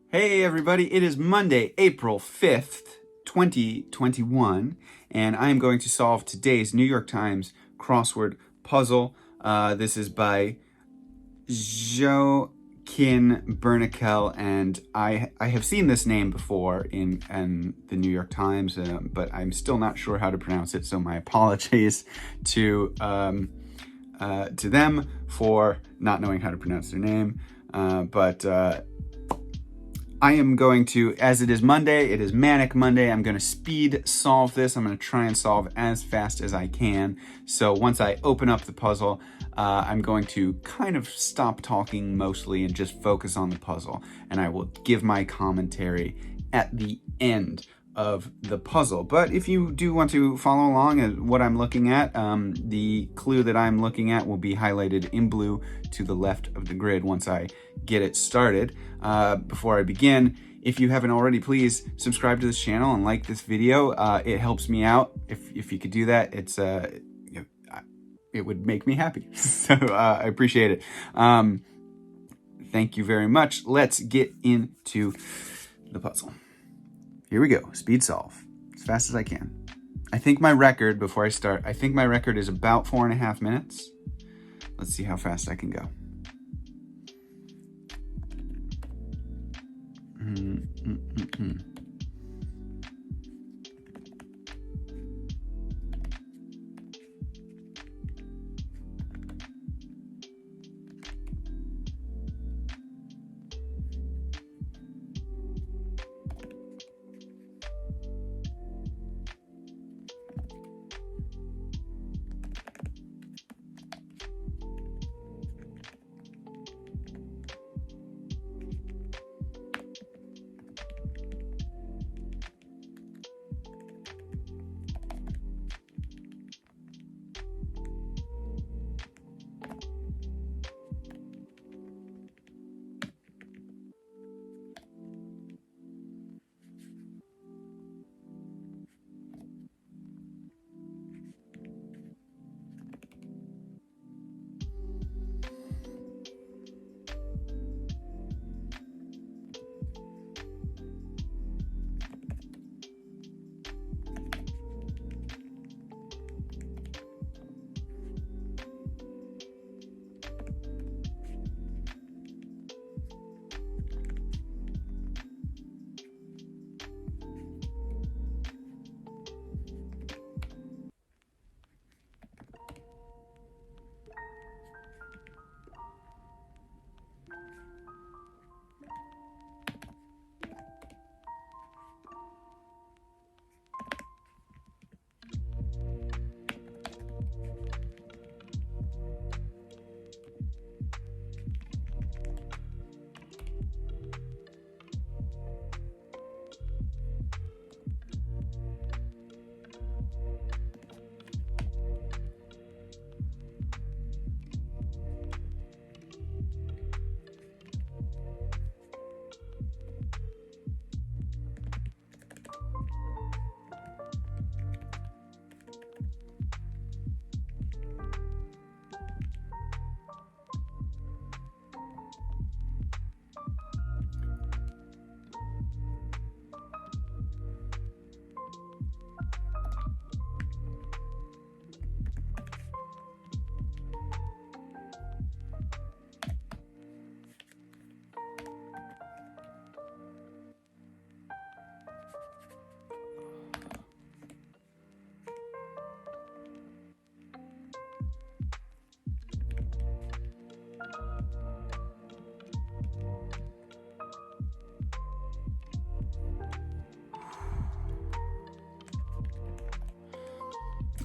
Hey everybody, it is Monday, April 5th, 2021, and I am going to solve today's New York Times crossword puzzle. This is by Joaquin Bernakel, and I have seen this name before in the New York Times, but I'm still not sure how to pronounce it, so my apologies to them for not knowing how to pronounce their name, but I am going to, as it is Monday, it is Manic Monday, I'm going to speed solve this. I'm going to try and solve as fast as I can. So once I open up the puzzle, I'm going to kind of stop talking mostly and just focus on the puzzle. And I will give my commentary at the end of the puzzle. But if you do want to follow along at what I'm looking at, the clue that I'm looking at will be highlighted in blue to the left of the grid once I get it started. Before I begin, if you haven't already, please subscribe to this channel and like this video. It helps me out. If you could do that, it would make me happy. So I appreciate it. Thank you very much. Let's get into the puzzle. Here we go. Speed solve. As fast as I can. I think my record, before I start, I think my record is about 4.5 minutes. Let's see how fast I can go.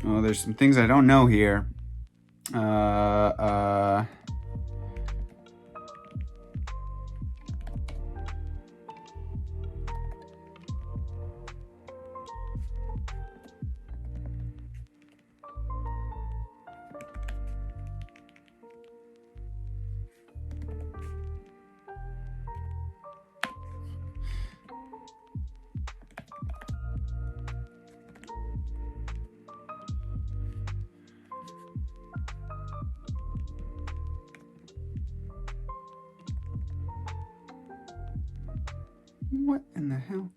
Oh, there's some things I don't know here. What in the hell?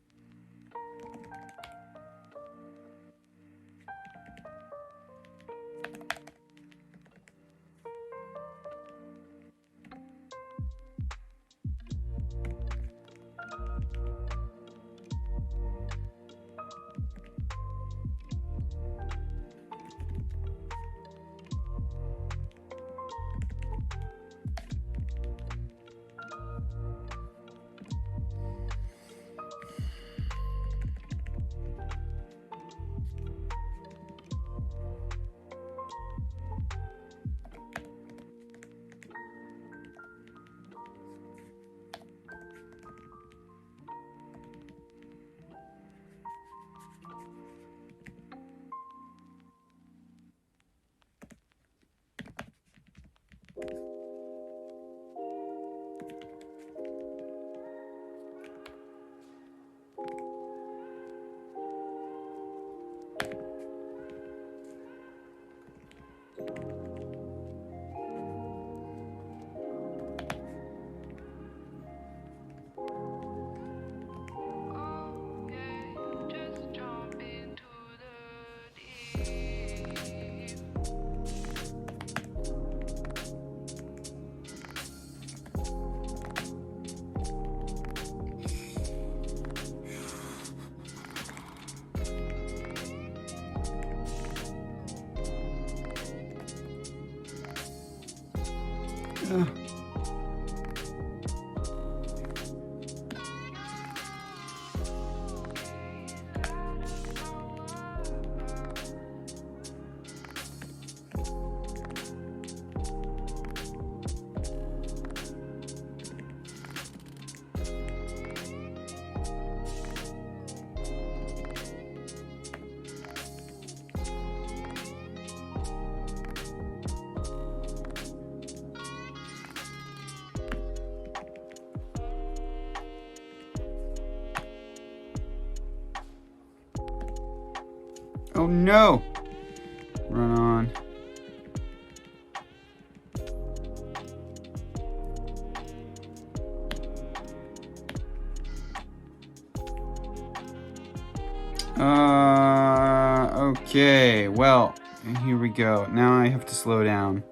Oh no! Run on. Okay, well, here we go. Now I have to slow down.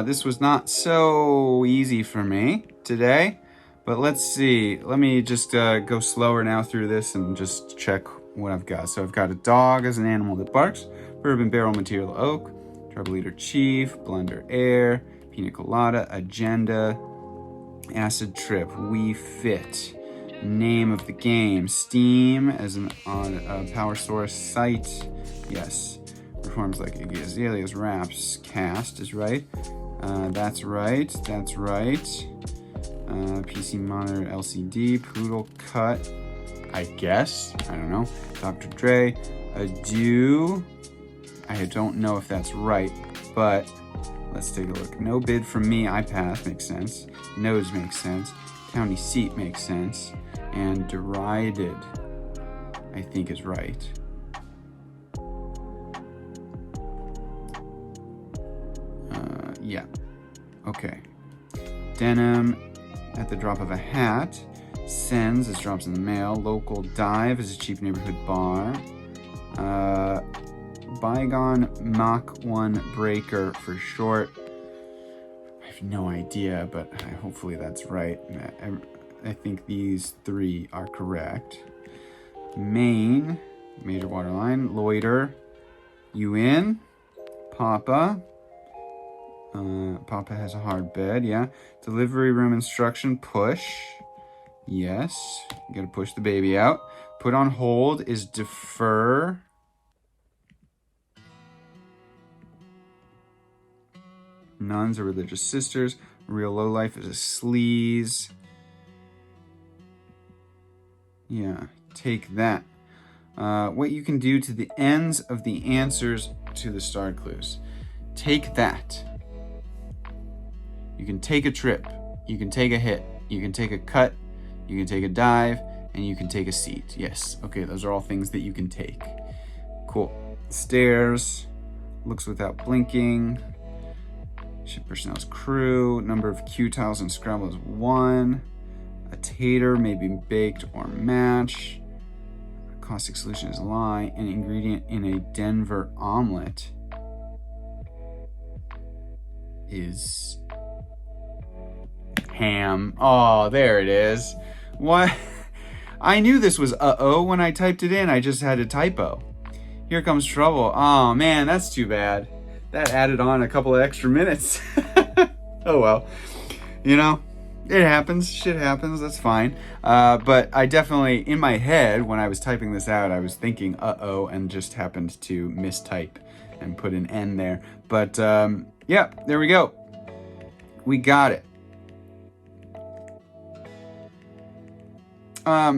This was not so easy for me today, but let's see. Let me just go slower now through this and just check what I've got. So I've got a dog as an animal that barks, bourbon barrel material oak, trouble eater chief, blunder air, pina colada, agenda, acid trip, we fit. Name of the game, Steam as an power source site. Yes. Performs like Iggy Azalea's raps. Cast is right. That's right. That's right. PC monitor LCD. Poodle cut. I guess. I don't know. Dr. Dre. Adieu. I don't know if that's right, but let's take a look. No bid from me. I pass. Makes sense. Nodes makes sense. County seat makes sense. And derided, I think, is right. Yeah. Okay. Denim at the drop of a hat. Sends as drops in the mail. Local dive is a cheap neighborhood bar. Bygone Mach 1 breaker for short. I have no idea, but hopefully that's right. I think these three are correct. Main, major water line. Loiter. You in? Papa. Papa has a hard bed, yeah. Delivery room instruction, push. Yes, you gotta push the baby out. Put on hold is defer. Nuns are religious sisters. Real lowlife is a sleaze. Yeah, take that. What you can do to the ends of the answers to the star clues. Take that. You can take a trip. You can take a hit. You can take a cut. You can take a dive. And you can take a seat. Yes. Okay, those are all things that you can take. Cool. Stairs. Looks without blinking. Ship personnel's crew. Number of Q tiles in Scrabble is 1. A tater may be baked or mashed. Caustic solution is lye. An ingredient in a Denver omelet is ham. Oh, there it is. What? I knew this was uh-oh when I typed it in. I just had a typo. Here comes trouble. Oh man, that's too bad. That added on a couple of extra minutes. Oh well. You know, it happens. Shit happens. That's fine. But I definitely, in my head, when I was typing this out, I was thinking uh-oh and just happened to mistype and put an N there. But yeah, there we go. We got it.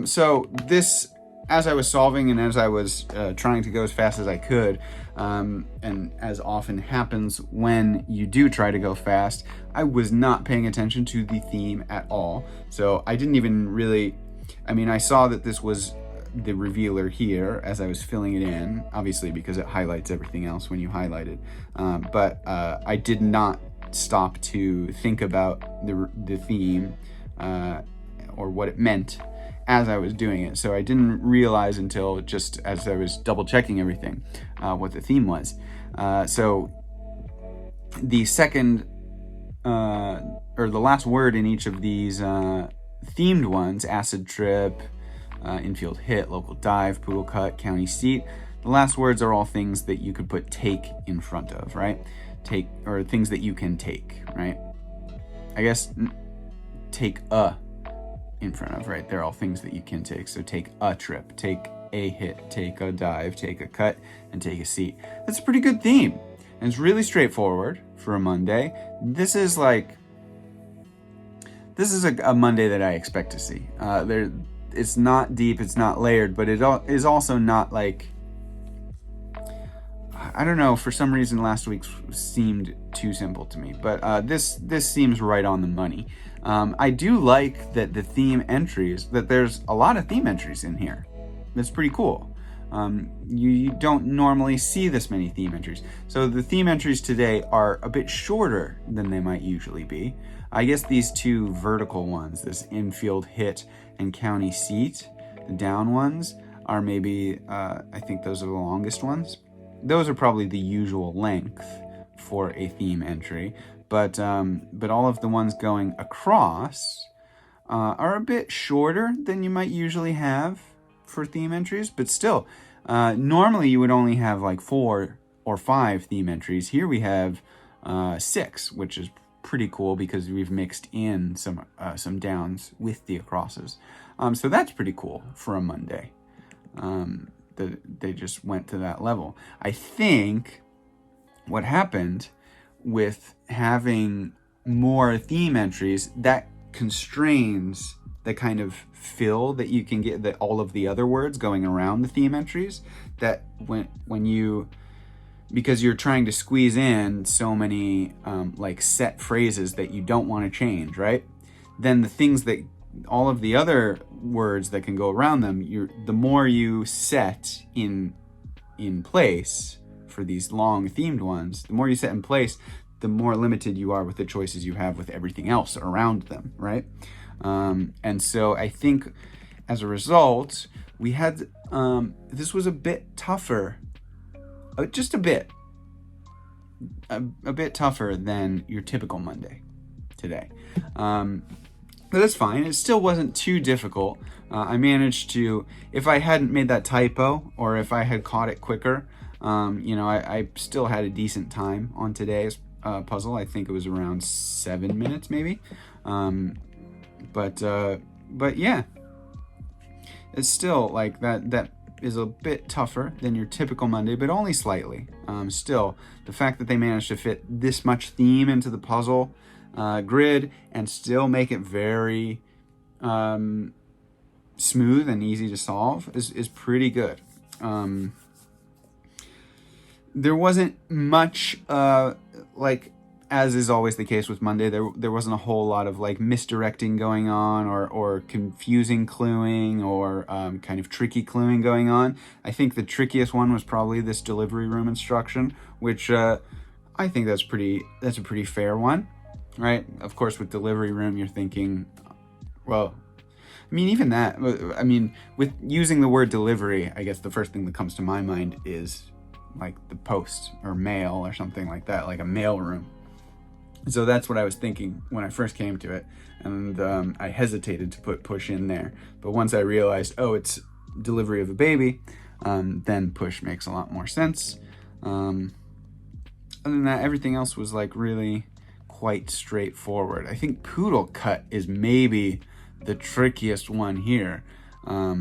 So this, as I was solving and as I was trying to go as fast as I could, and as often happens when you do try to go fast, I was not paying attention to the theme at all. So I didn't even really, I saw that this was the revealer here as I was filling it in, obviously because it highlights everything else when you highlight it. But I did not stop to think about the theme or what it meant as I was doing it. So I didn't realize until just as I was double checking everything what the theme was. So the second or the last word in each of these themed ones, acid trip, infield hit, local dive, poodle cut, county seat, the last words are all things that you could put take in front of, right? Take, or things that you can take, right? I guess take a in front of, right? They're all things that you can take. So take a trip, take a hit, take a dive, take a cut, and take a seat. That's a pretty good theme. And it's really straightforward for a Monday. This is a Monday that I expect to see. It's not deep, it's not layered, but it is also not like, I don't know, for some reason last week's seemed too simple to me, but this seems right on the money. I do like that the theme entries, that there's a lot of theme entries in here. That's pretty cool. You don't normally see this many theme entries. So the theme entries today are a bit shorter than they might usually be. I guess these two vertical ones, this infield hit and county seat, the down ones are maybe, I think those are the longest ones. Those are probably the usual length for a theme entry, but all of the ones going across are a bit shorter than you might usually have for theme entries, but still, normally you would only have like 4 or 5 theme entries. Here we have 6, which is pretty cool because we've mixed in some downs with the acrosses. So that's pretty cool for a Monday. They just went to that level. I think what happened with having more theme entries, that constrains the kind of fill that you can get, that all of the other words going around the theme entries, that when you, because you're trying to squeeze in so many like set phrases that you don't want to change, right? Then the things that, all of the other words that can go around them, the more you set in place for these long themed ones, the more you set in place, the more limited you are with the choices you have with everything else around them, right? And so I think as a result, we had, this was a bit tougher, just a bit tougher than your typical Monday today. But that's fine. It still wasn't too difficult. I managed to, if I hadn't made that typo or if I had caught it quicker, I still had a decent time on today's puzzle. I think it was around 7 minutes maybe. But yeah, it's still like that is a bit tougher than your typical Monday, but only slightly. Still, the fact that they managed to fit this much theme into the puzzle grid and still make it very smooth and easy to solve is pretty good. There wasn't much like, as is always the case with Monday, there wasn't a whole lot of like misdirecting going on or confusing cluing or kind of tricky cluing going on. I think the trickiest one was probably this delivery room instruction, which I think that's a pretty fair one, right? Of course, with delivery room, you're thinking, well, I mean, even that, I mean, with using the word delivery, I guess the first thing that comes to my mind is like the post or mail or something like that, like a mail room. So that's what I was thinking when I first came to it. And I hesitated to put push in there. But once I realized, oh, it's delivery of a baby, then push makes a lot more sense. Other than that, everything else was like really quite straightforward. I think poodle cut is maybe the trickiest one here. I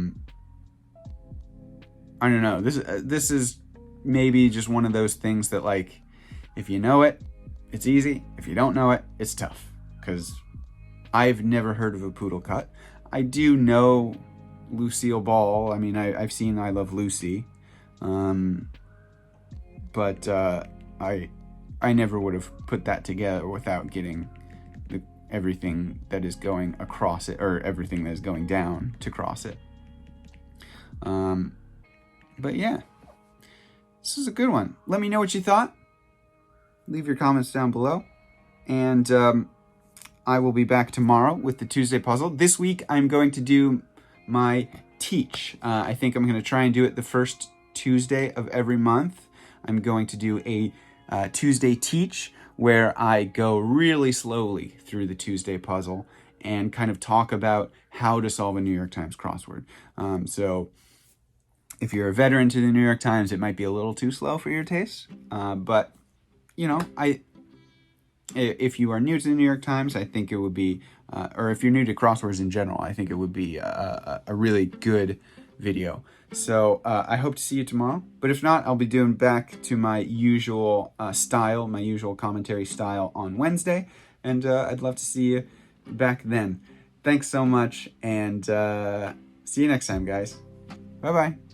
don't know. This is maybe just one of those things that, like, if you know it, it's easy. If you don't know it, it's tough. Because I've never heard of a poodle cut. I do know Lucille Ball. I mean, I've seen I Love Lucy. But I never would have put that together without getting everything that is going across it, or everything that is going down to cross it. But yeah, this is a good one. Let me know what you thought. Leave your comments down below. And I will be back tomorrow with the Tuesday puzzle. This week, I'm going to do my teach. I think I'm going to try and do it the first Tuesday of every month. I'm going to do a Tuesday teach where I go really slowly through the Tuesday puzzle and kind of talk about how to solve a New York Times crossword. So if you're a veteran to the New York Times, it might be a little too slow for your taste. But, you know, if you are new to the New York Times, I think it would be, or if you're new to crosswords in general, I think it would be a really good video. So I hope to see you tomorrow. But if not, I'll be doing back to my usual style, my usual commentary style on Wednesday. And I'd love to see you back then. Thanks so much, and see you next time, guys. Bye-bye.